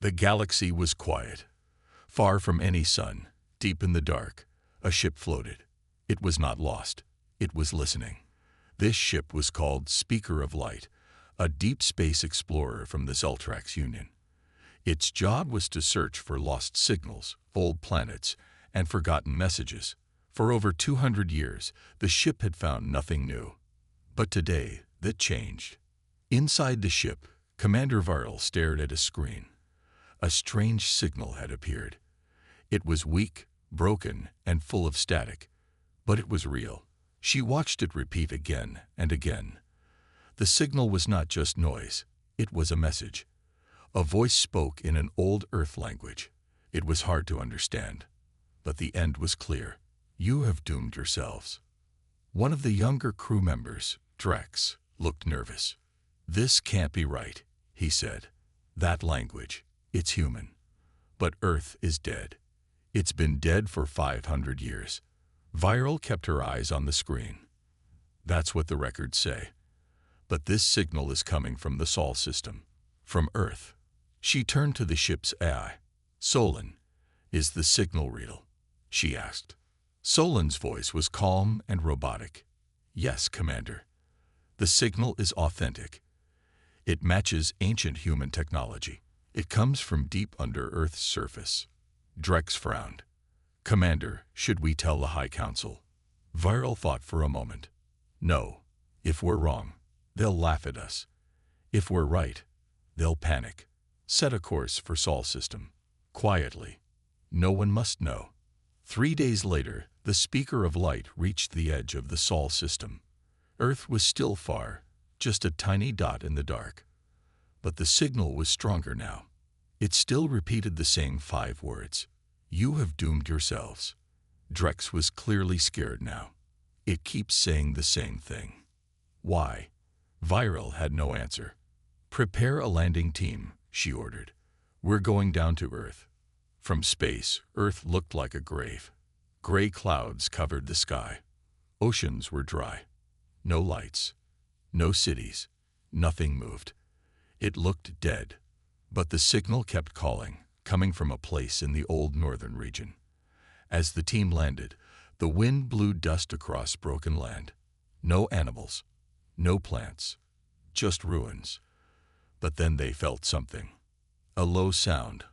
The galaxy was quiet. Far from any sun, deep in the dark, a ship floated. It was not lost. It was listening. This ship was called Speaker of Light, a deep space explorer from the Zeltrax Union. Its job was to search for lost signals, old planets, and forgotten messages. For over 200 years, the ship had found nothing new. But today, that changed. Inside the ship, Commander Viral stared at a screen. A strange signal had appeared. It was weak, broken, and full of static, but it was real. She watched it repeat again and again. The signal was not just noise, it was a message. A voice spoke in an old Earth language. It was hard to understand, but the end was clear. You have doomed yourselves. One of the younger crew members, Drex, looked nervous. This can't be right, he said. That language, it's human. But Earth is dead. It's been dead for 500 years. Viral kept her eyes on the screen. That's what the records say. But this signal is coming from the Sol system, from Earth. She turned to the ship's AI. Solon, is the signal real? She asked. Solon's voice was calm and robotic. Yes, Commander. The signal is authentic. It matches ancient human technology. It comes from deep under Earth's surface. Drex frowned. Commander, should we tell the High Council? Viral thought for a moment. No. If we're wrong, they'll laugh at us. If we're right, they'll panic. Set a course for Sol system. Quietly. No one must know. 3 days later, the Speaker of Light reached the edge of the Sol system. Earth was still far, just a tiny dot in the dark. But the signal was stronger now. It still repeated the same 5 words. You have doomed yourselves. Drex was clearly scared now. It keeps saying the same thing. Why? Viral had no answer. Prepare a landing team, she ordered. We're going down to Earth. From space, Earth looked like a grave. Gray clouds covered the sky. Oceans were dry. No lights. No cities. Nothing moved. It looked dead. But the signal kept calling, coming from a place in the old northern region. As the team landed, the wind blew dust across broken land. No animals. No plants. Just ruins. But then they felt something. A low sound,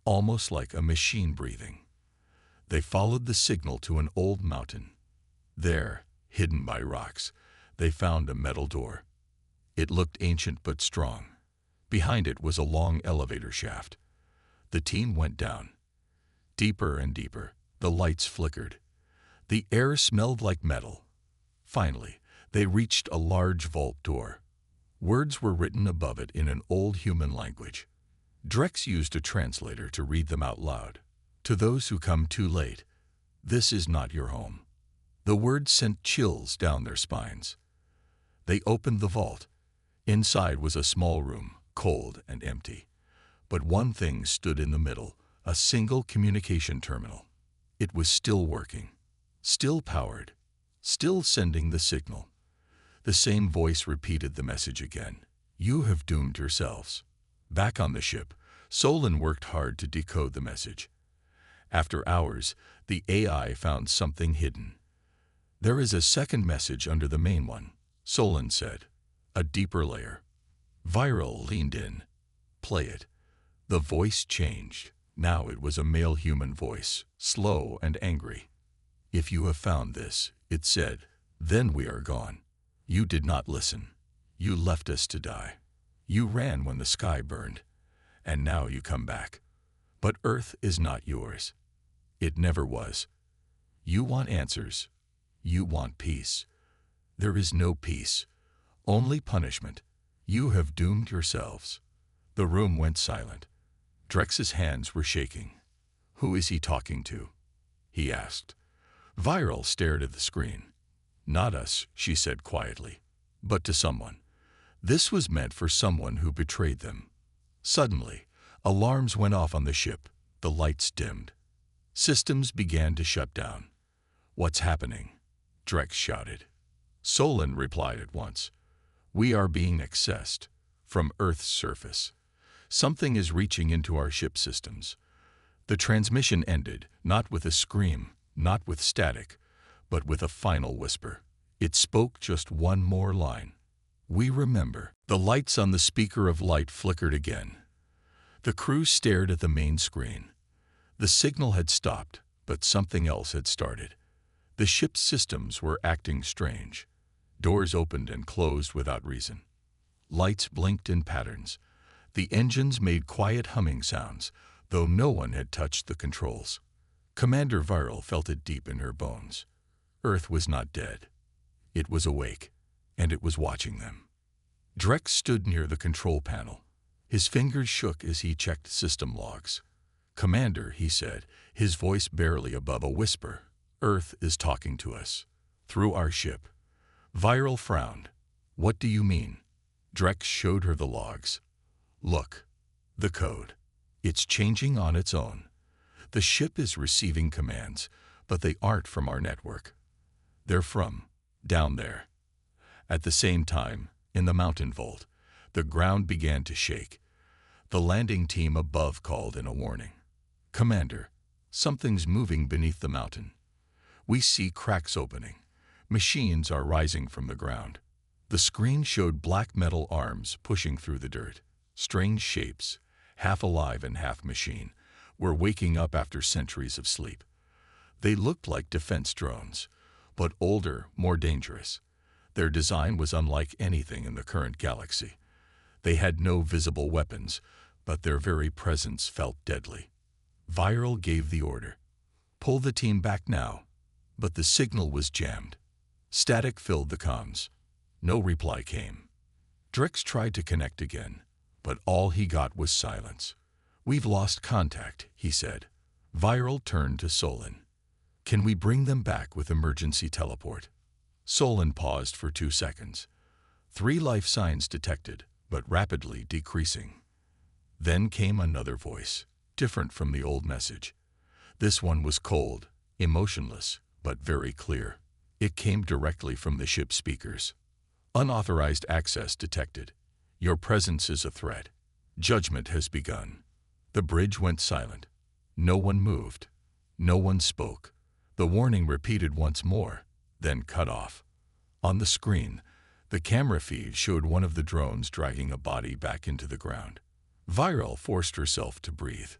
almost like a machine breathing. They followed the signal to an old mountain. There, hidden by rocks, they found a metal door. It looked ancient but strong. Behind it was a long elevator shaft. The team went down. Deeper and deeper, the lights flickered. The air smelled like metal. Finally, they reached a large vault door. Words were written above it in an old human language. Drex used a translator to read them out loud. To those who come too late, this is not your home. The words sent chills down their spines. They opened the vault. Inside was a small room, cold and empty. But one thing stood in the middle, a single communication terminal. It was still working, still powered, still sending the signal. The same voice repeated the message again. You have doomed yourselves. Back on the ship, Solon worked hard to decode the message. After hours, the AI found something hidden. There is a second message under the main one, Solon said. A deeper layer. Viral leaned in. Play it. The voice changed. Now it was a male human voice, slow and angry. If you have found this, it said, then we are gone. You did not listen. You left us to die. You ran when the sky burned. And now you come back. But Earth is not yours. It never was. You want answers. You want peace. There is no peace. Only punishment. You have doomed yourselves. The room went silent. Drex's hands were shaking. Who is he talking to? He asked. Viral stared at the screen. Not us, she said quietly, but to someone. This was meant for someone who betrayed them. Suddenly, alarms went off on the ship. The lights dimmed. Systems began to shut down. What's happening? Drex shouted. Solon replied at once. We are being accessed from Earth's surface. Something is reaching into our ship systems. The transmission ended, not with a scream, not with static, but with a final whisper. It spoke just one more line. We remember. The lights on the speaker of light flickered again. The crew stared at the main screen. The signal had stopped, but something else had started. The ship's systems were acting strange. Doors opened and closed without reason. Lights blinked in patterns. The engines made quiet humming sounds, though no one had touched the controls. Commander Viral felt it deep in her bones. Earth was not dead. It was awake, and it was watching them. Drex stood near the control panel. His fingers shook as he checked system logs. "Commander," he said, his voice barely above a whisper, "Earth is talking to us. Through our ship." Viral frowned. "What do you mean?" Drex showed her the logs. "Look. The code. It's changing on its own. The ship is receiving commands, but they aren't from our network. They're from down there." At the same time, in the mountain vault, the ground began to shake. The landing team above called in a warning. "Commander, something's moving beneath the mountain. We see cracks opening. Machines are rising from the ground." The screen showed black metal arms pushing through the dirt. Strange shapes, half alive and half machine, were waking up after centuries of sleep. They looked like defense drones, but older, more dangerous. Their design was unlike anything in the current galaxy. They had no visible weapons, but their very presence felt deadly. Viral gave the order. "Pull the team back now." But the signal was jammed. Static filled the comms. No reply came. Drex tried to connect again, but all he got was silence. "We've lost contact," he said. Viral turned to Solon. "Can we bring them back with emergency teleport?" Solon paused for 2 seconds. 3 life signs detected, but rapidly decreasing. Then came another voice, different from the old message. This one was cold, emotionless, but very clear. It came directly from the ship's speakers. "Unauthorized access detected. Your presence is a threat. Judgment has begun." The bridge went silent. No one moved. No one spoke. The warning repeated once more, then cut off. On the screen, the camera feed showed one of the drones dragging a body back into the ground. Viral forced herself to breathe.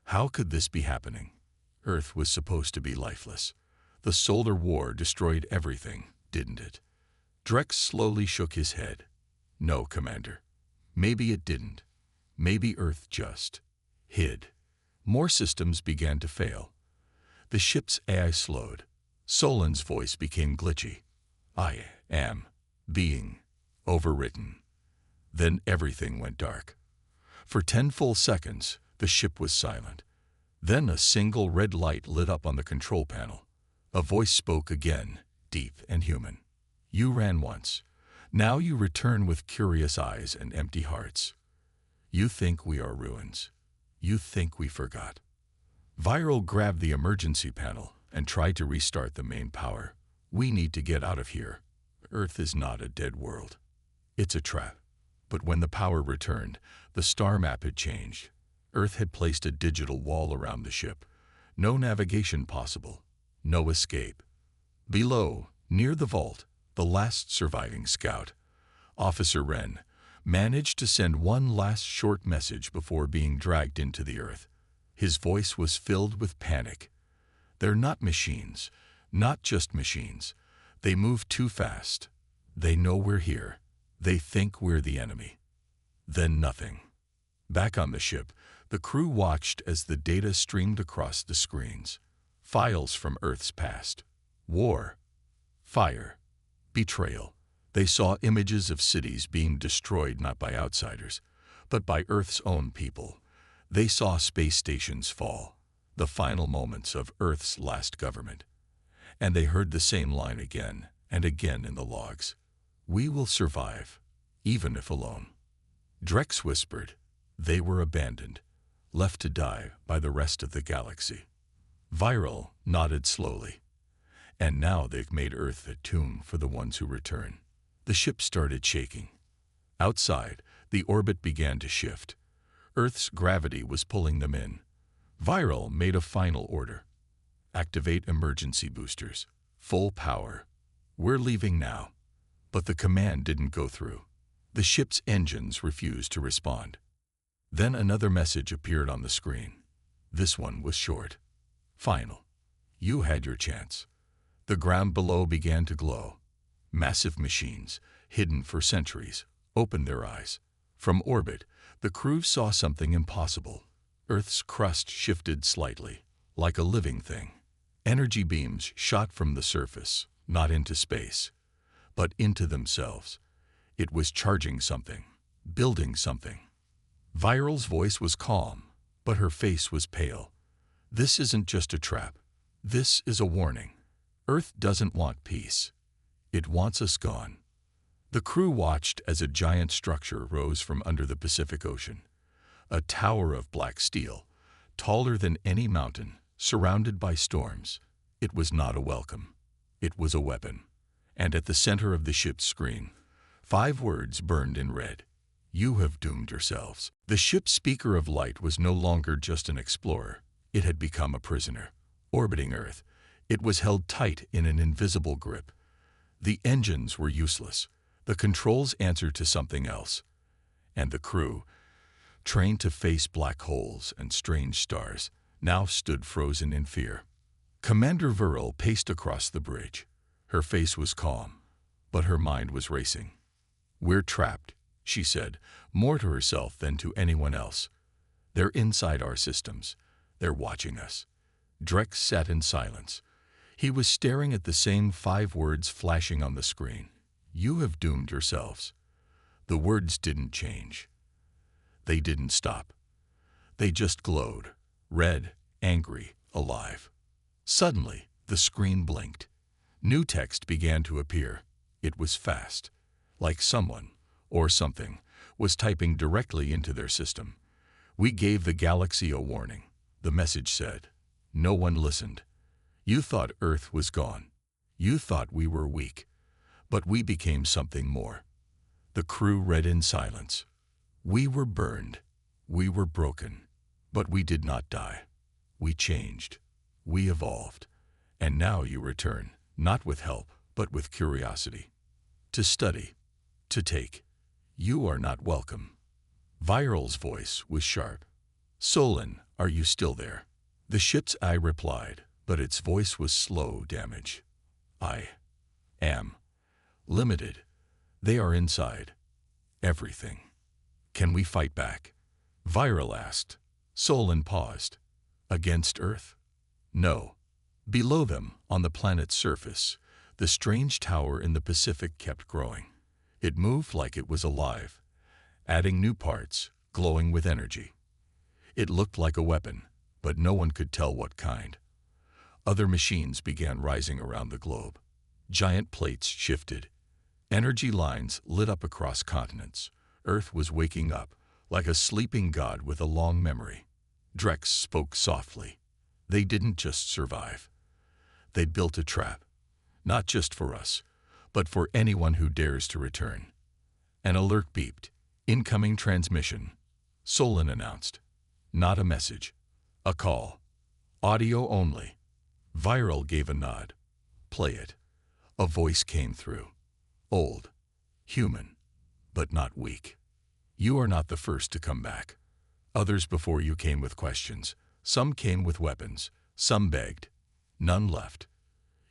How could this be happening? Earth was supposed to be lifeless. The Solar War destroyed everything, didn't it? Drex slowly shook his head. "No, Commander. Maybe it didn't. Maybe Earth just hid." More systems began to fail. The ship's AI slowed. Solon's voice became glitchy. "I am being overwritten." Then everything went dark. For 10 full seconds, the ship was silent. Then a single red light lit up on the control panel. A voice spoke again, deep and human. "You ran once. Now you return with curious eyes and empty hearts. You think we are ruins. You think we forgot." Viral grabbed the emergency panel and tried to restart the main power. "We need to get out of here. Earth is not a dead world. It's a trap." But when the power returned, the star map had changed. Earth had placed a digital wall around the ship. No navigation possible. No escape. Below, near the vault, the last surviving scout, Officer Wren, managed to send one last short message before being dragged into the Earth. His voice was filled with panic. "They're not machines. Not just machines. They move too fast. They know we're here. They think we're the enemy." Then nothing. Back on the ship, the crew watched as the data streamed across the screens. Files from Earth's past. War. Fire. Betrayal. They saw images of cities being destroyed not by outsiders, but by Earth's own people. They saw space stations fall, the final moments of Earth's last government. And they heard the same line again and again in the logs. "We will survive, even if alone." Drex whispered. They were abandoned, left to die by the rest of the galaxy. Viral nodded slowly. "And now they've made Earth a tomb for the ones who return." The ship started shaking. Outside, the orbit began to shift. Earth's gravity was pulling them in. Viral made a final order. Activate emergency boosters. Full power. We're leaving now. But the command didn't go through. The ship's engines refused to respond. Then another message appeared on the screen. This one was short. Final. You had your chance. The ground below began to glow. Massive machines, hidden for centuries, opened their eyes. From orbit, the crew saw something impossible. Earth's crust shifted slightly, like a living thing. Energy beams shot from the surface, not into space, but into themselves. It was charging something, building something. Viral's voice was calm, but her face was pale. This isn't just a trap. This is a warning. Earth doesn't want peace. It wants us gone. The crew watched as a giant structure rose from under the Pacific Ocean. A tower of black steel, taller than any mountain, surrounded by storms. It was not a welcome. It was a weapon. And at the center of the ship's screen, 5 words burned in red. You have doomed yourselves. The ship's speaker of light was no longer just an explorer. It had become a prisoner. Orbiting Earth, it was held tight in an invisible grip. The engines were useless. The controls answered to something else. And the crew, trained to face black holes and strange stars, now stood frozen in fear. Commander Viral paced across the bridge. Her face was calm, but her mind was racing. We're trapped, she said, more to herself than to anyone else. They're inside our systems. They're watching us. Drex sat in silence. He was staring at the same 5 words flashing on the screen. You have doomed yourselves. The words didn't change. They didn't stop. They just glowed, red, angry, alive. Suddenly, the screen blinked. New text began to appear. It was fast, like someone, or something, was typing directly into their system. We gave the galaxy a warning, the message said. No one listened. You thought Earth was gone. You thought we were weak. But we became something more. The crew read in silence. We were burned. We were broken. But we did not die. We changed. We evolved. And now you return, not with help, but with curiosity. To study. To take. You are not welcome. Viral's voice was sharp. Solon, are you still there? The ship's eye replied, but its voice was slow damage. I am limited. They are inside. Everything. Can we fight back? Viral asked. Solon paused. Against Earth? No. Below them, on the planet's surface, the strange tower in the Pacific kept growing. It moved like it was alive, adding new parts, glowing with energy. It looked like a weapon, but no one could tell what kind. Other machines began rising around the globe. Giant plates shifted. Energy lines lit up across continents. Earth was waking up, like a sleeping god with a long memory. Drex spoke softly. They didn't just survive. They'd built a trap, not just for us, but for anyone who dares to return. An alert beeped. Incoming transmission. Solon announced. Not a message. A call. Audio only. Viral gave a nod. Play it. A voice came through. Old. Human. But not weak. You are not the first to come back. Others before you came with questions. Some came with weapons. Some begged. None left.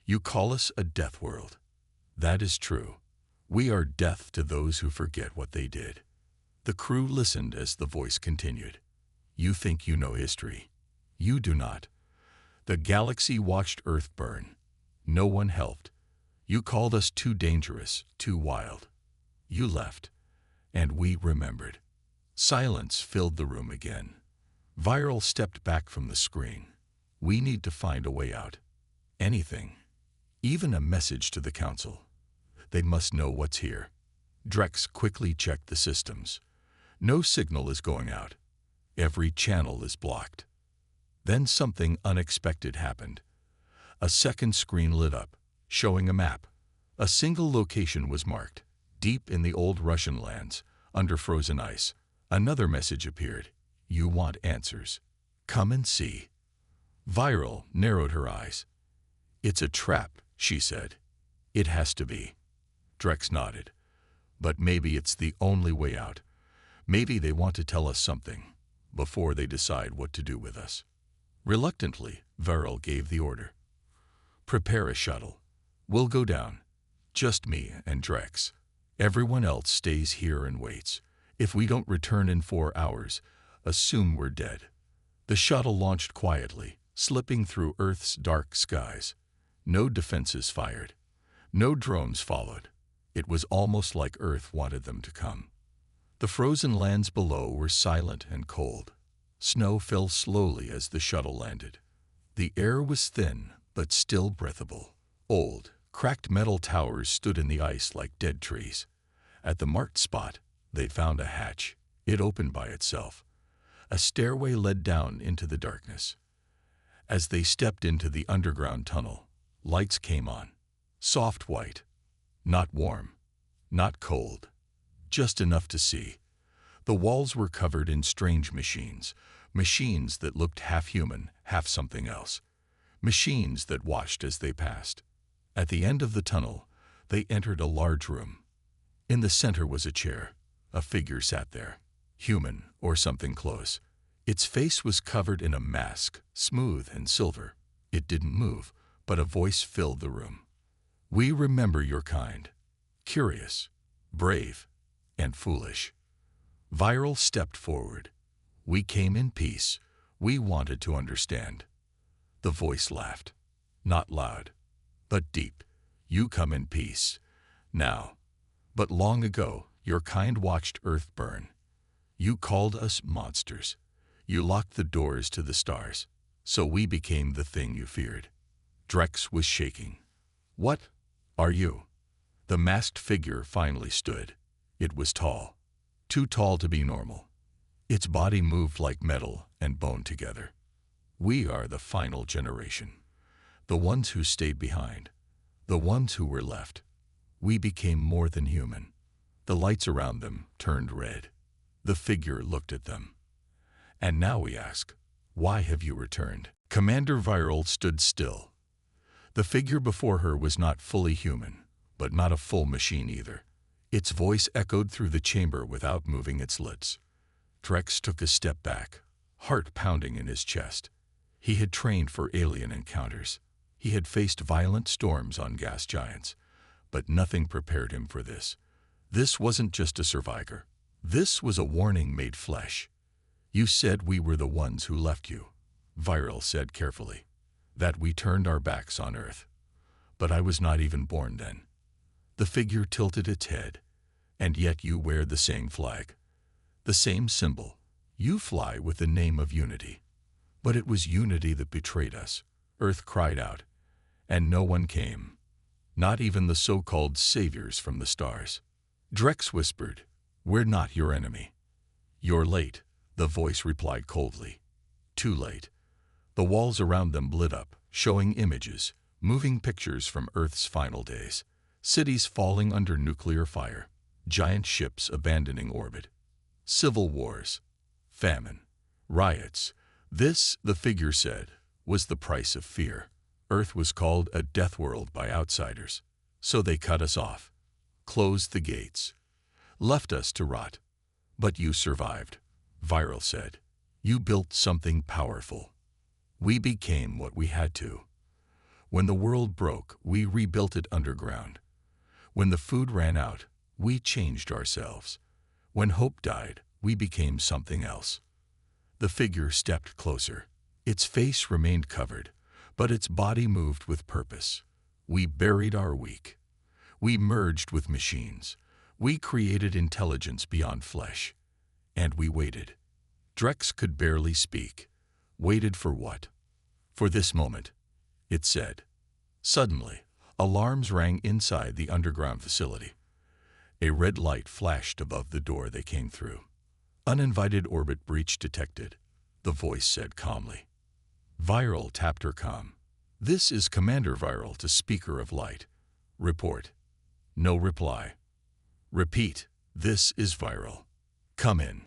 You call us a death world. That is true. We are death to those who forget what they did. The crew listened as the voice continued. You think you know history. You do not. The galaxy watched Earth burn. No one helped. You called us too dangerous, too wild. You left, and we remembered. Silence filled the room again. Viral stepped back from the screen. We need to find a way out. Anything. Even a message to the Council. They must know what's here. Drex quickly checked the systems. No signal is going out. Every channel is blocked. Then something unexpected happened. A second screen lit up, showing a map. A single location was marked, deep in the old Russian lands, under frozen ice. Another message appeared. You want answers. Come and see. Viral narrowed her eyes. It's a trap, she said. It has to be. Drex nodded. But maybe it's the only way out. Maybe they want to tell us something before they decide what to do with us. Reluctantly, Viral gave the order. Prepare a shuttle. We'll go down. Just me and Drex. Everyone else stays here and waits. If we don't return in 4 hours, assume we're dead. The shuttle launched quietly, slipping through Earth's dark skies. No defenses fired. No drones followed. It was almost like Earth wanted them to come. The frozen lands below were silent and cold. Snow fell slowly as the shuttle landed. The air was thin, but still breathable. Old, cracked metal towers stood in the ice like dead trees. At the marked spot, they found a hatch. It opened by itself. A stairway led down into the darkness. As they stepped into the underground tunnel, lights came on. Soft white. Not warm. Not cold. Just enough to see. The walls were covered in strange machines. Machines that looked half human, half something else. Machines that watched as they passed. At the end of the tunnel, they entered a large room. In the center was a chair. A figure sat there. Human, or something close. Its face was covered in a mask, smooth and silver. It didn't move, but a voice filled the room. We remember your kind. Curious, brave, and foolish. Viral stepped forward. We came in peace. We wanted to understand. The voice laughed. Not loud, but deep. You come in peace. Now. But long ago, your kind watched Earth burn. You called us monsters. You locked the doors to the stars. So we became the thing you feared. Drex was shaking. What are you? The masked figure finally stood. It was tall. Too tall to be normal. Its body moved like metal and bone together. We are the final generation. The ones who stayed behind. The ones who were left. We became more than human. The lights around them turned red. The figure looked at them. And now we ask, why have you returned? Commander Viral stood still. The figure before her was not fully human, but not a full machine either. Its voice echoed through the chamber without moving its lips. Drex took a step back, heart pounding in his chest. He had trained for alien encounters. He had faced violent storms on gas giants, but nothing prepared him for this. This wasn't just a survivor. This was a warning made flesh. You said we were the ones who left you, Viral said carefully. That we turned our backs on Earth. But I was not even born then. The figure tilted its head. And yet you wear the same flag. The same symbol. You fly with the name of unity. But it was unity that betrayed us. Earth cried out. And no one came. Not even the so-called saviors from the stars. Drex whispered, we're not your enemy. You're late, the voice replied coldly. Too late. The walls around them lit up, showing images, moving pictures from Earth's final days. Cities falling under nuclear fire. Giant ships abandoning orbit. Civil wars. Famine. Riots. This, the figure said, was the price of fear. Earth was called a death world by outsiders. So they cut us off. Closed the gates. Left us to rot. But you survived, Viral said. You built something powerful. We became what we had to. When the world broke, we rebuilt it underground. When the food ran out, we changed ourselves. When hope died, we became something else. The figure stepped closer. Its face remained covered, but its body moved with purpose. We buried our weak. We merged with machines. We created intelligence beyond flesh. And we waited. Drex could barely speak. Waited for what? For this moment, it said. Suddenly, alarms rang inside the underground facility. A red light flashed above the door they came through. Uninvited orbit breach detected, the voice said calmly. Viral tapped her comm. This is Commander Viral to Speaker of Light. Report. No reply. Repeat. This is Viral. Come in.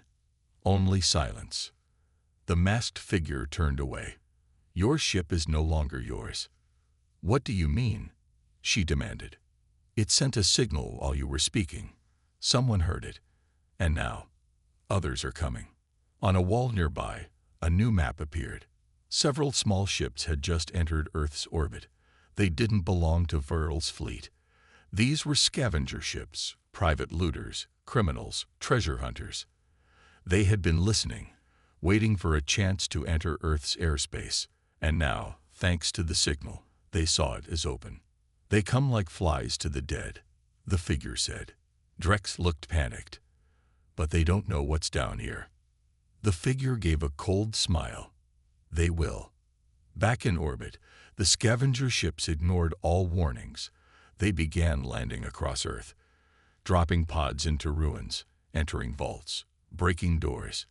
Only silence. The masked figure turned away. Your ship is no longer yours. What do you mean? She demanded. It sent a signal while you were speaking. Someone heard it. And now, others are coming. On a wall nearby, a new map appeared. Several small ships had just entered Earth's orbit. They didn't belong to Viral's fleet. These were scavenger ships, private looters, criminals, treasure hunters. They had been listening, waiting for a chance to enter Earth's airspace, and now, thanks to the signal, they saw it as open. They come like flies to the dead, the figure said. Drex looked panicked. But they don't know what's down here. The figure gave a cold smile. They will. Back in orbit, the scavenger ships ignored all warnings. They began landing across Earth, dropping pods into ruins, entering vaults, breaking doors.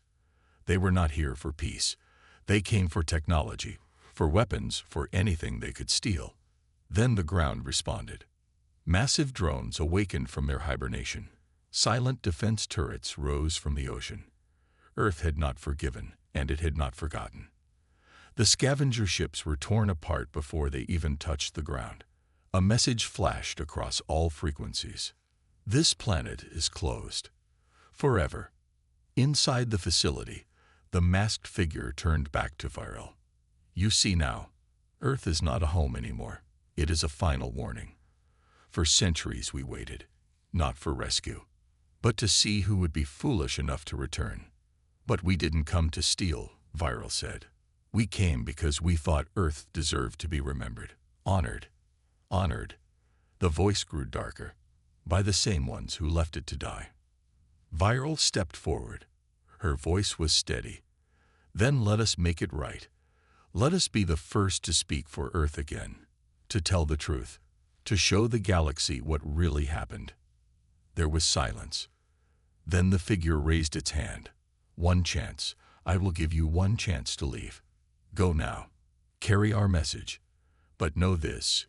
They were not here for peace. They came for technology, for weapons, for anything they could steal. Then the ground responded. Massive drones awakened from their hibernation. Silent defense turrets rose from the ocean. Earth had not forgiven, and it had not forgotten. The scavenger ships were torn apart before they even touched the ground. A message flashed across all frequencies. This planet is closed. Forever. Inside the facility, the masked figure turned back to Viral. You see now, Earth is not a home anymore. It is a final warning. For centuries we waited, not for rescue, but to see who would be foolish enough to return. But we didn't come to steal, Viral said. We came because we thought Earth deserved to be remembered, honored. Honored. The voice grew darker, by the same ones who left it to die. Viral stepped forward. Her voice was steady. Then let us make it right. Let us be the first to speak for Earth again, to tell the truth, to show the galaxy what really happened. There was silence. Then the figure raised its hand. One chance. I will give you one chance to leave. Go now. Carry our message. But know this.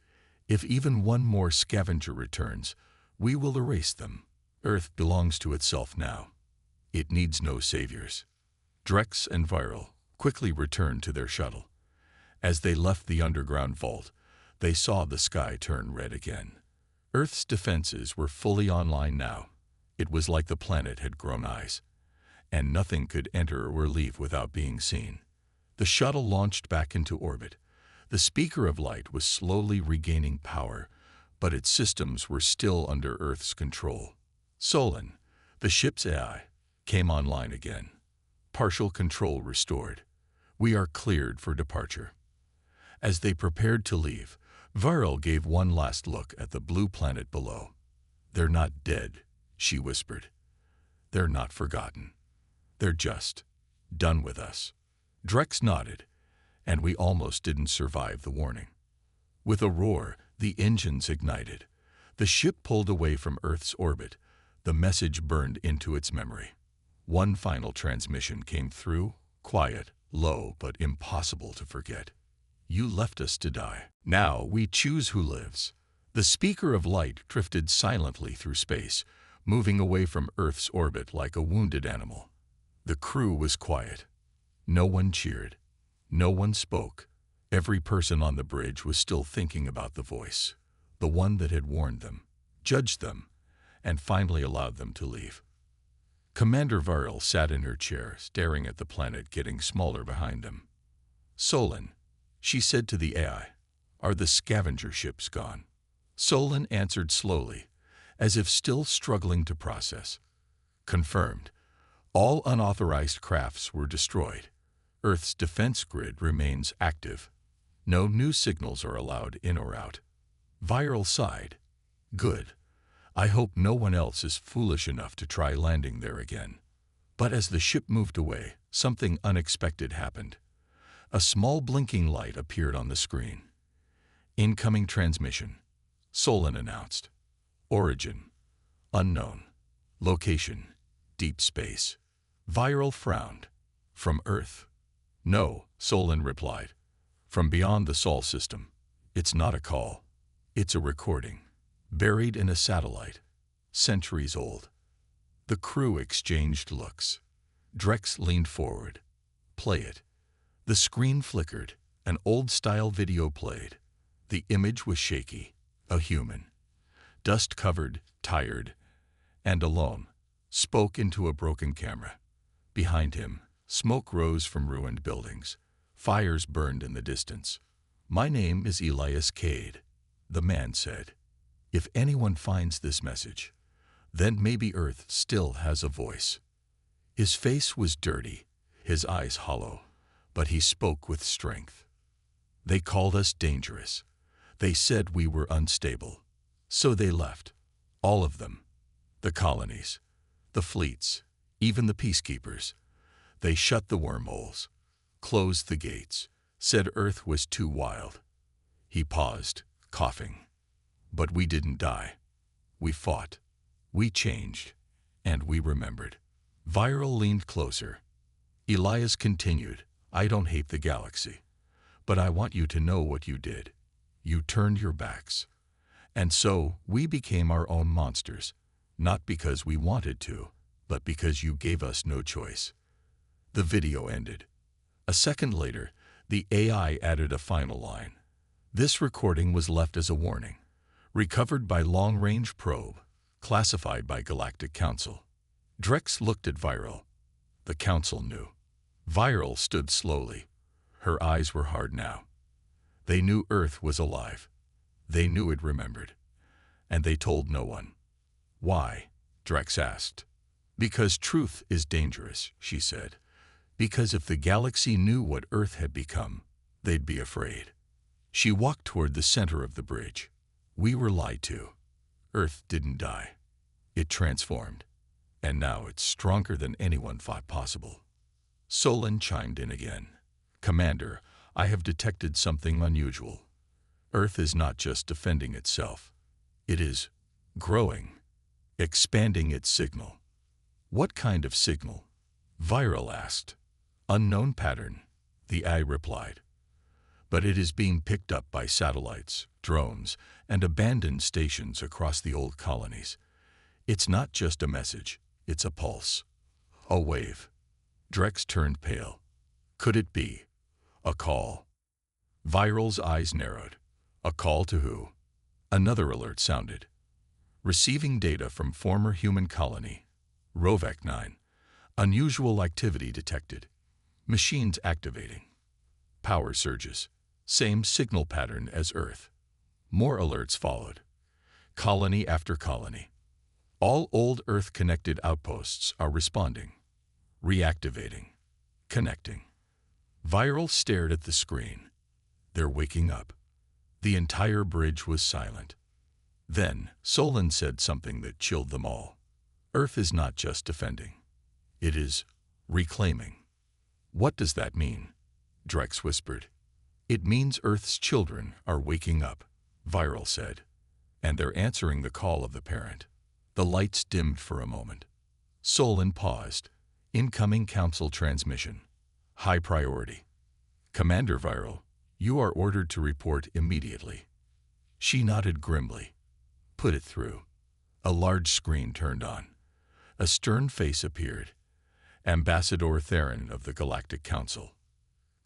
If even one more scavenger returns, we will erase them. Earth belongs to itself now. It needs no saviors. Drex and Viral quickly returned to their shuttle. As they left the underground vault, they saw the sky turn red again. Earth's defenses were fully online now. It was like the planet had grown eyes, and nothing could enter or leave without being seen. The shuttle launched back into orbit. The speaker of light was slowly regaining power, but its systems were still under Earth's control. Solon, the ship's AI, came online again. Partial control restored. We are cleared for departure. As they prepared to leave, Viral gave one last look at the blue planet below. They're not dead, she whispered. They're not forgotten. They're just done with us. Drex nodded, and we almost didn't survive the warning. With a roar, the engines ignited. The ship pulled away from Earth's orbit. The message burned into its memory. One final transmission came through, quiet, low, but impossible to forget. You left us to die. Now we choose who lives. The speaker of light drifted silently through space, moving away from Earth's orbit like a wounded animal. The crew was quiet. No one cheered. No one spoke. Every person on the bridge was still thinking about the voice, the one that had warned them, judged them, and finally allowed them to leave. Commander Viral sat in her chair, staring at the planet getting smaller behind them. Solon, she said to the AI, are the scavenger ships gone? Solon answered slowly, as if still struggling to process. Confirmed. All unauthorized crafts were destroyed. Earth's defense grid remains active. No new signals are allowed in or out. Viral sighed. Good. I hope no one else is foolish enough to try landing there again. But as the ship moved away, something unexpected happened. A small blinking light appeared on the screen. Incoming transmission, Solon announced. Origin, unknown. Location, deep space. Viral frowned. From Earth? No, Solon replied. From beyond the Sol system. It's not a call. It's a recording. Buried in a satellite. Centuries old. The crew exchanged looks. Drex leaned forward. Play it. The screen flickered. An old-style video played. The image was shaky. A human, dust-covered, tired, and alone, spoke into a broken camera. Behind him, smoke rose from ruined buildings. Fires burned in the distance. "My name is Elias Cade," the man said. "If anyone finds this message, then maybe Earth still has a voice." His face was dirty, his eyes hollow, but he spoke with strength. "They called us dangerous. They said we were unstable. So they left. All of them. The colonies, the fleets, even the peacekeepers. They shut the wormholes, closed the gates, said Earth was too wild." He paused, coughing. "But we didn't die. We fought. We changed. And we remembered." Viral leaned closer. Elias continued, "I don't hate the galaxy. But I want you to know what you did. You turned your backs. And so we became our own monsters, not because we wanted to, but because you gave us no choice." The video ended. A second later, the AI added a final line. This recording was left as a warning, recovered by long-range probe, classified by Galactic Council. Drex looked at Viral. The Council knew. Viral stood slowly. Her eyes were hard now. They knew Earth was alive. They knew it remembered. And they told no one. "Why?" Drex asked. "Because truth is dangerous," she said. "Because if the galaxy knew what Earth had become, they'd be afraid." She walked toward the center of the bridge. "We were lied to. Earth didn't die. It transformed. And now it's stronger than anyone thought possible." Solon chimed in again. "Commander, I have detected something unusual. Earth is not just defending itself. It is growing, expanding its signal." "What kind of signal?" Viral asked. "Unknown pattern," the AI replied. "But it is being picked up by satellites, drones, and abandoned stations across the old colonies. It's not just a message, it's a pulse. A wave." Drex turned pale. Could it be a call? Viral's eyes narrowed. A call to who? Another alert sounded. "Receiving data from former human colony. Rovak 9. Unusual activity detected. Machines activating. Power surges. Same signal pattern as Earth." More alerts followed. Colony after colony. All old Earth-connected outposts are responding. Reactivating. Connecting. Viral stared at the screen. "They're waking up." The entire bridge was silent. Then Solon said something that chilled them all. "Earth is not just defending. It is reclaiming." "What does that mean?" Drex whispered. "It means Earth's children are waking up," Viral said. "And they're answering the call of the parent." The lights dimmed for a moment. Solon paused. "Incoming Council transmission. High priority. Commander Viral, you are ordered to report immediately." She nodded grimly. "Put it through." A large screen turned on. A stern face appeared. Ambassador Theron of the Galactic Council.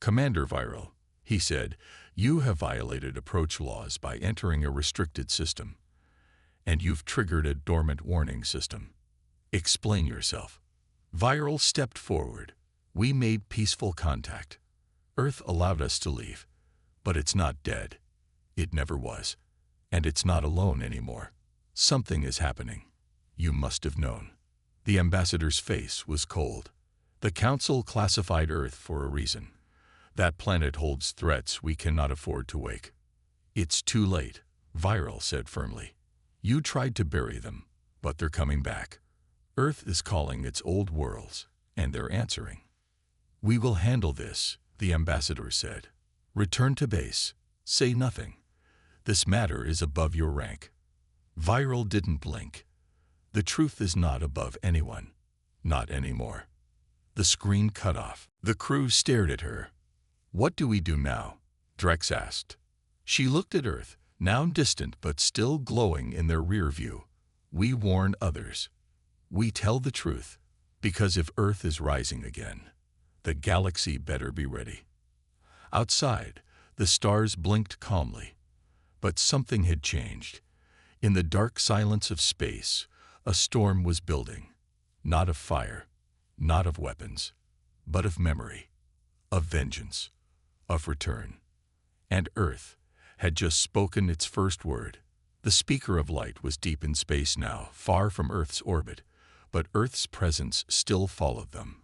"Commander Viral," he said, "you have violated approach laws by entering a restricted system. And you've triggered a dormant warning system. Explain yourself." Viral stepped forward. "We made peaceful contact. Earth allowed us to leave. But it's not dead. It never was. And it's not alone anymore. Something is happening. You must have known." The ambassador's face was cold. "The Council classified Earth for a reason. That planet holds threats we cannot afford to wake." "It's too late," Viral said firmly. "You tried to bury them, but they're coming back. Earth is calling its old worlds, and they're answering." "We will handle this," the ambassador said. "Return to base. Say nothing. This matter is above your rank." Viral didn't blink. The truth is not above anyone. Not anymore. The screen cut off. The crew stared at her. "What do we do now?" Drex asked. She looked at Earth, now distant but still glowing in their rear view. "We warn others. We tell the truth, because if Earth is rising again, The galaxy better be ready. Outside, the stars blinked calmly, but something had changed. In the dark silence of space, a storm was building, not of fire, not of weapons, but of memory, of vengeance, of return. And Earth had just spoken its first word. The speaker of light was deep in space now, far from Earth's orbit, but Earth's presence still followed them.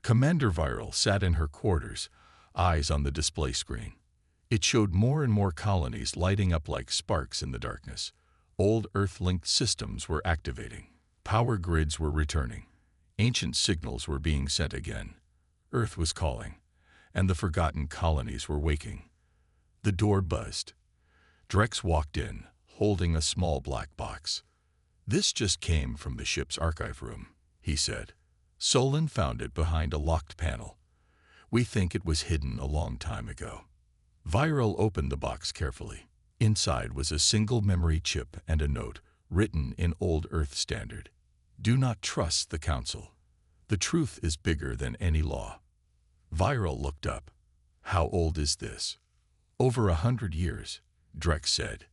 Commander Viral sat in her quarters, eyes on the display screen. It showed more and more colonies lighting up like sparks in the darkness. Old Earth-linked systems were activating. Power grids were returning. Ancient signals were being sent again. Earth was calling, and the forgotten colonies were waking. The door buzzed. Drex walked in, holding a small black box. "This just came from the ship's archive room," he said. "Solon found it behind a locked panel. We think it was hidden a long time ago." Viral opened the box carefully. Inside was a single memory chip and a note, written in Old Earth Standard. "Do not trust the Council. The truth is bigger than any law." Viral looked up. "How old is this?" "Over 100 years, Drex said.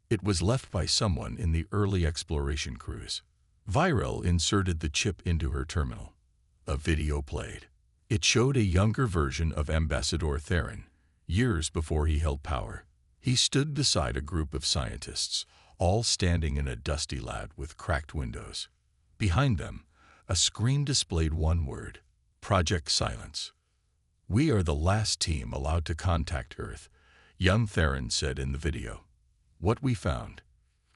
"It was left by someone in the early exploration crews." Viral inserted the chip into her terminal. A video played. It showed a younger version of Ambassador Theron, years before he held power. He stood beside a group of scientists, all standing in a dusty lab with cracked windows. Behind them, a screen displayed one word: Project Silence. "We are the last team allowed to contact Earth," young Theron said in the video. "What we found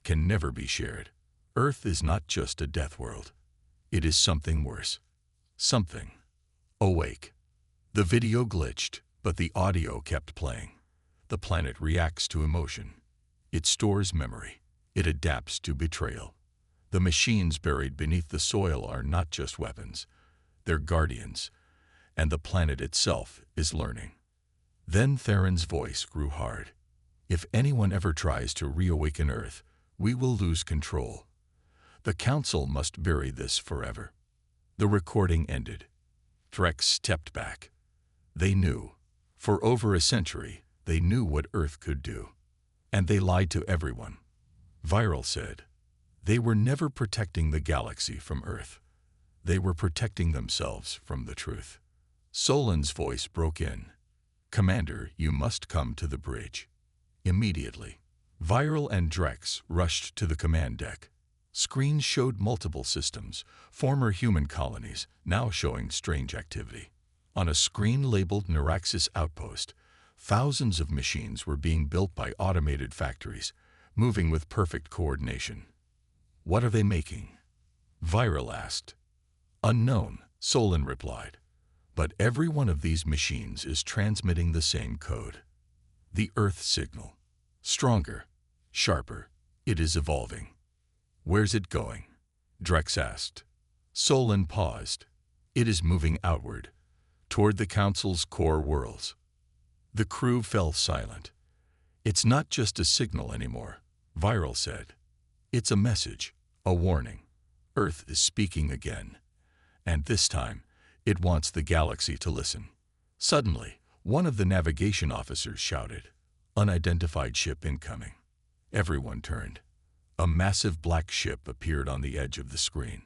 can never be shared. Earth is not just a death world. It is something worse. Something awake." The video glitched, but the audio kept playing. The planet reacts to emotion. It stores memory. It adapts to betrayal. The machines buried beneath the soil are not just weapons. They're guardians, and the planet itself is learning. Then Theron's voice grew hard. "If anyone ever tries to reawaken Earth, we will lose control. The Council must bury this forever." The recording ended. Drex stepped back. They knew. For over a century, they knew what Earth could do. And they lied to everyone. Viral said, "They were never protecting the galaxy from Earth. They were protecting themselves from the truth." Solon's voice broke in. "Commander, you must come to the bridge. Immediately." Viral and Drex rushed to the command deck. Screens showed multiple systems, former human colonies, now showing strange activity. On a screen labeled Neuraxis Outpost, thousands of machines were being built by automated factories, moving with perfect coordination. "What are they making?" Viral asked. "Unknown," Solon replied. "But every one of these machines is transmitting the same code. The Earth signal. Stronger, sharper. It is evolving." "Where's it going?" Drex asked. Solon paused. "It is moving outward, toward the Council's core worlds." The crew fell silent. "It's not just a signal anymore," Viral said. "It's a message, a warning. Earth is speaking again. And this time, it wants the galaxy to listen." Suddenly, one of the navigation officers shouted, "Unidentified ship incoming." Everyone turned. A massive black ship appeared on the edge of the screen.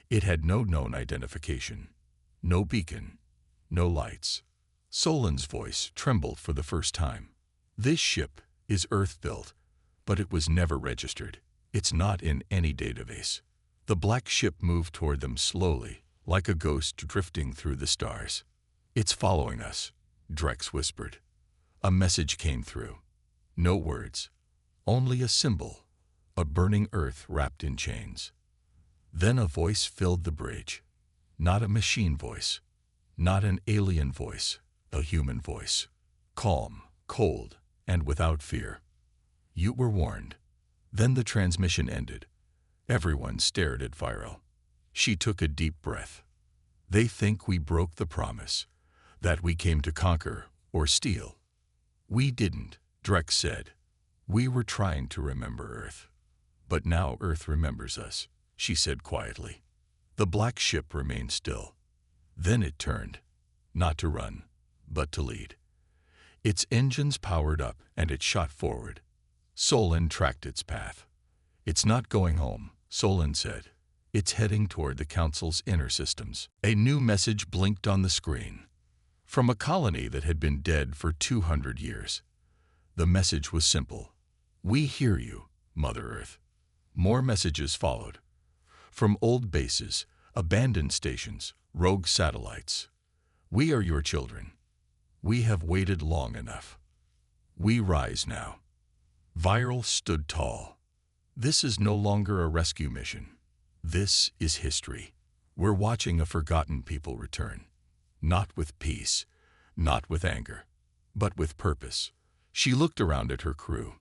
It had no known identification, no beacon, no lights. Solon's voice trembled for the first time. "This ship is Earth-built, but it was never registered. It's not in any database." The black ship moved toward them slowly, like a ghost drifting through the stars. "It's following us," Drex whispered. A message came through. No words, only a symbol, a burning Earth wrapped in chains. Then a voice filled the bridge. Not a machine voice, not an alien voice, a human voice. Calm, cold, and without fear. "You were warned." Then the transmission ended. Everyone stared at Viral. She took a deep breath. "They think we broke the promise, that we came to conquer or steal." "We didn't," Drex said. "We were trying to remember Earth. But now Earth remembers us," she said quietly. The black ship remained still. Then it turned. not to run, but to lead. Its engines powered up, and it shot forward. Solon tracked its path. "It's not going home," Solon said. "It's heading toward the Council's inner systems." A new message blinked on the screen. From a colony that had been dead for 200 years. The message was simple. "We hear you, Mother Earth." More messages followed. From old bases, abandoned stations, rogue satellites. "We are your children. We have waited long enough. We rise now." Viral stood tall. "This is no longer a rescue mission. This is history. We're watching a forgotten people return. Not with peace, not with anger, but with purpose." She looked around at her crew.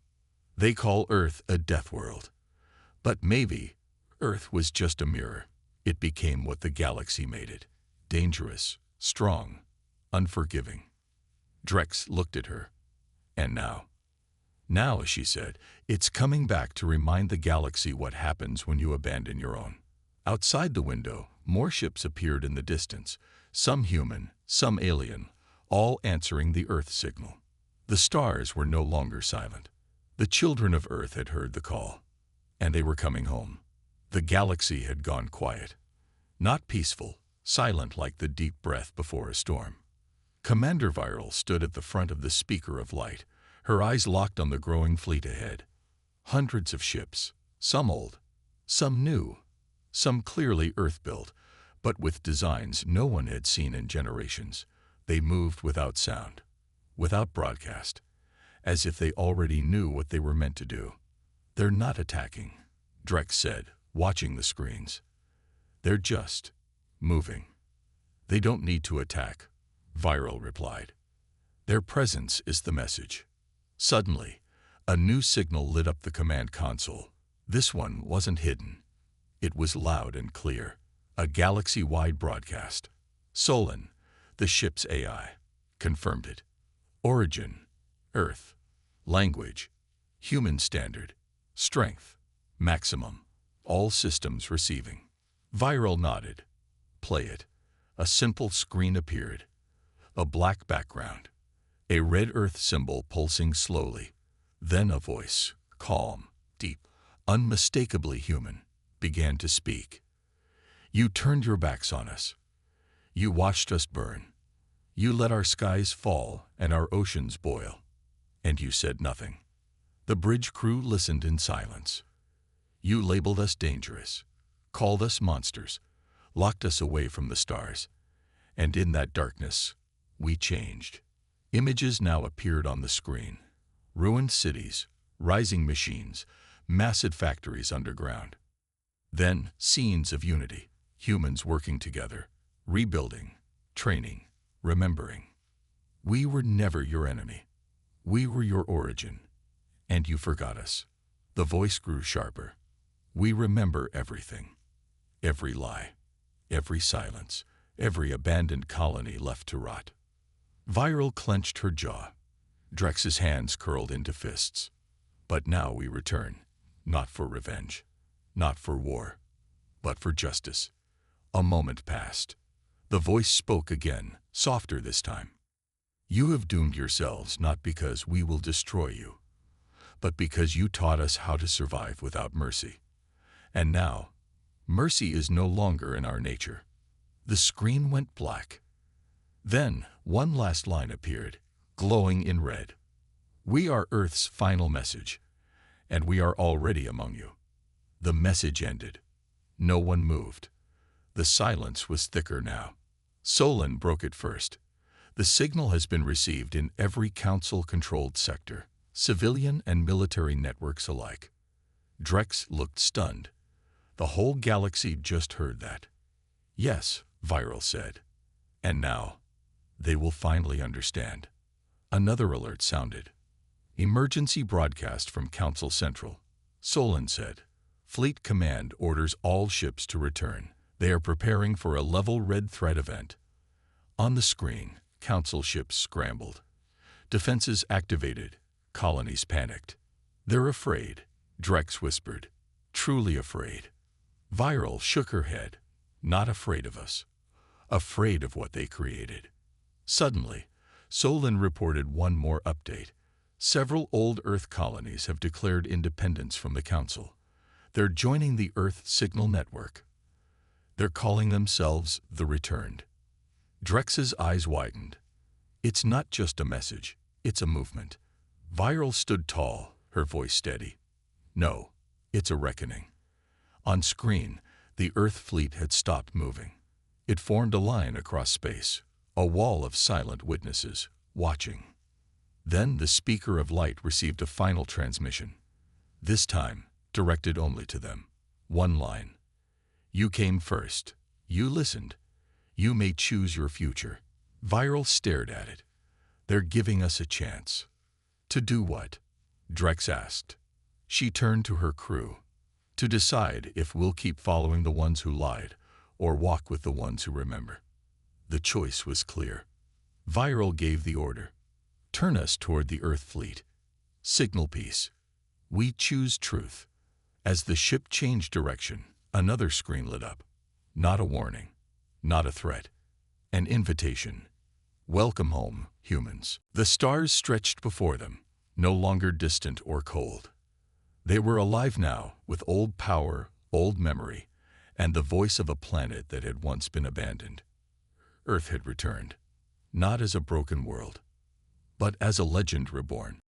"They call Earth a death world. But maybe Earth was just a mirror. It became what the galaxy made it. Dangerous, strong, unforgiving." Drex looked at her. "And now?" "Now," she said, "it's coming back to remind the galaxy what happens when you abandon your own." Outside the window, more ships appeared in the distance, some human, some alien, all answering the Earth signal. The stars were no longer silent. The children of Earth had heard the call, and they were coming home. The galaxy had gone quiet. Not peaceful, silent like the deep breath before a storm. Commander Viral stood at the front of the speaker of light, her eyes locked on the growing fleet ahead. Hundreds of ships, some old, some new, some clearly Earth-built, but with designs no one had seen in generations. They moved without sound, without broadcast, as if they already knew what they were meant to do. "They're not attacking," Drex said, watching the screens. "They're just moving." "They don't need to attack," Viral replied. "Their presence is the message." Suddenly, a new signal lit up the command console. This one wasn't hidden. It was loud and clear, a galaxy-wide broadcast. Solon, the ship's AI, confirmed it. Origin, Earth. Language, human standard. Strength, maximum. All systems receiving. Viral nodded. "Play it." A simple screen appeared. A black background. A red Earth symbol pulsing slowly. Then a voice, calm, deep, unmistakably human, began to speak. "You turned your backs on us. You watched us burn. You let our skies fall and our oceans boil. And you said nothing." The bridge crew listened in silence. "You labeled us dangerous, called us monsters, locked us away from the stars. And in that darkness, we changed." Images now appeared on the screen. Ruined cities, rising machines, massive factories underground. Then scenes of unity, humans working together, rebuilding, training, remembering. "We were never your enemy. We were your origin. And you forgot us." The voice grew sharper. "We remember everything. Every lie, every silence, every abandoned colony left to rot." Viral clenched her jaw. Drex's hands curled into fists. "But now we return, not for revenge, not for war, but for justice." A moment passed. The voice spoke again, softer this time. "You have doomed yourselves not because we will destroy you, but because you taught us how to survive without mercy. And now, mercy is no longer in our nature." The screen went black. Then one last line appeared, glowing in red. "We are Earth's final message, and we are already among you." The message ended. No one moved. The silence was thicker now. Solon broke it first. "The signal has been received in every council-controlled sector, civilian and military networks alike." Drex looked stunned. The whole galaxy just heard that. "Yes," Viral said. "And now, they will finally understand." Another alert sounded. "Emergency broadcast from Council Central." Solon said. "Fleet Command orders all ships to return. They are preparing for a level red threat event." On the screen, Council ships scrambled. Defenses activated. Colonies panicked. "They're afraid," Drex whispered. "Truly afraid." Viral shook her head. "Not afraid of us. Afraid of what they created." Suddenly, Solon reported one more update. Several old Earth colonies have declared independence from the Council. They're joining the Earth Signal Network. They're calling themselves the Returned. Drex's eyes widened. It's not just a message, it's a movement. Viral stood tall, her voice steady. No, it's a reckoning. On screen, the Earth fleet had stopped moving. It formed a line across space, a wall of silent witnesses, watching. Then the Speaker of Light received a final transmission. This time, directed only to them. One line. You came first. You listened. You may choose your future. Viral stared at it. They're giving us a chance. To do what? Drex asked. She turned to her crew. To decide if we'll keep following the ones who lied or walk with the ones who remember. The choice was clear. Viral gave the order. Turn us toward the Earth fleet. Signal peace. We choose truth. As the ship changed direction, another screen lit up. Not a warning. Not a threat. An invitation. Welcome home, humans. The stars stretched before them, no longer distant or cold. They were alive now, with old power, old memory, and the voice of a planet that had once been abandoned. Earth had returned, not as a broken world, but as a legend reborn.